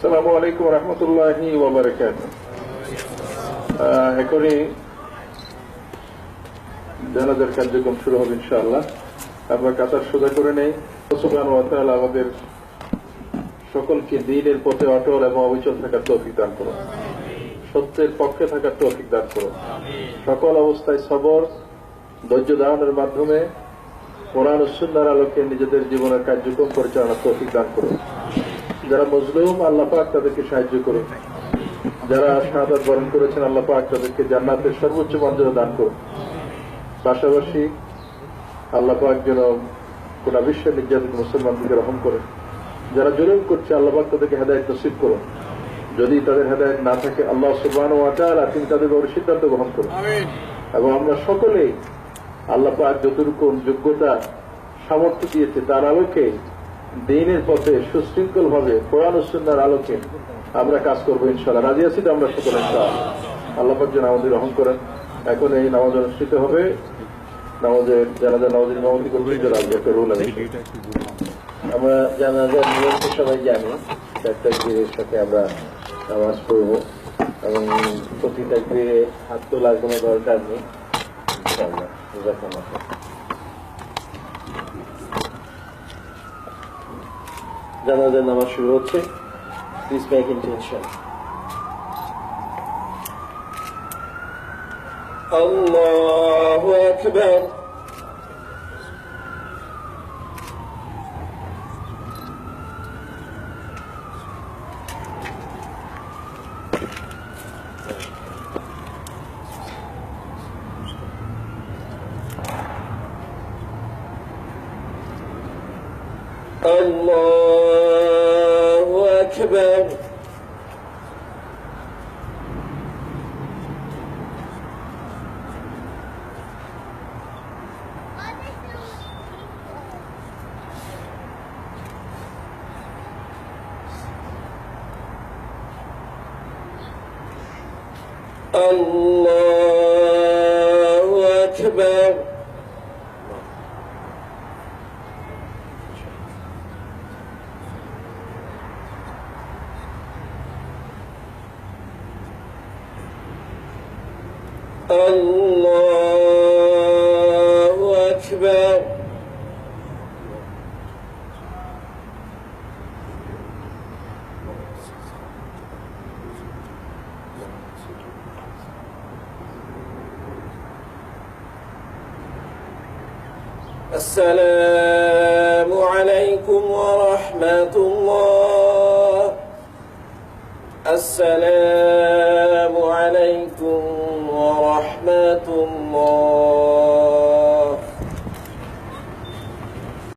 আসসালামু আলাইকুম ওয়া রাহমাতুল্লাহি ওয়া বারাকাতুহু। এখনই জানাজার কার্যক্রম শুরু হবে ইনশাআল্লাহ। আমরা কাতার সোজা করে নেই। সুবহানাহু ওয়া তাআলা আমাদের সকলকে দ্বীনের পথে অটল এবং অবিচল থাকার তৌফিক দান করুন, সত্যের পক্ষে থাকার তৌফিক দান করুন, সকল অবস্থায় সবর ধৈর্য ধারণের মাধ্যমে কোরআন ও সুন্নাহর আলোকে নিজেদের জীবনের কার্যক্রম পরিচালনার তৌফিক দান করুন। যারা মজলুম আল্লাহ পাক তাদেরকে সাহায্য করুন, যারা শাহাদাত বরণ করেছেন আল্লাহ পাক তাদেরকে জান্নাতের সর্বোচ্চ মর্যাদা দান করুন। পাশাপাশি আল্লাহ পাক যেন গোটা বিশ্বের নির্যাতিত মুসলমানদেরকে রহম করেন। যারা জুলুম করছে আল্লাহ পাক তাদেরকে হেদায়েত নসিব করুন। যদি তাদের হেদায়েত না থাকে আল্লাহ সুবহানাহু ওয়া তাআলা তিনি তাদের বড় সিদ্ধান্ত গ্রহণ করুন। এবং আমরা সকলেই আল্লাহ পাক যতটুকু যোগ্যতা সামর্থ্য দিয়েছে তার আলোকে দ্বীনের পথে সুশৃঙ্খল ভাবে কোরআন ও সুন্নাহর আলোকে আমরা কাজ করবো ইনশাআল্লাহ। রাজি আছি তো আমরা সকলে ইনশাআল্লাহ। আল্লাহ পাক যেন আমাদের রহম করেন। এখন এই নামাজ অনুষ্ঠিত হবে। নামাজের জানাজা নামাজের ইমামতি করবেন যারা একটা রুল আছে। আমরা জানাজার নিয়ম তো সবাই জানি, তাকবীরের সাথে আমরা নামাজ পড়বো এবং প্রতি তাকবীরে হাত তোলার কোনো দরকার নেই ইনশাআল্লাহ। জাযাকাল্লাহ। জানাজার নামাজ শুরু হচ্ছে। Please make intention. আল্লাহু আকবার। الله أكبر. الله أكبر. الله أكبر. السلام عليكم ورحمة الله. السلام عليكم ورحمة الله.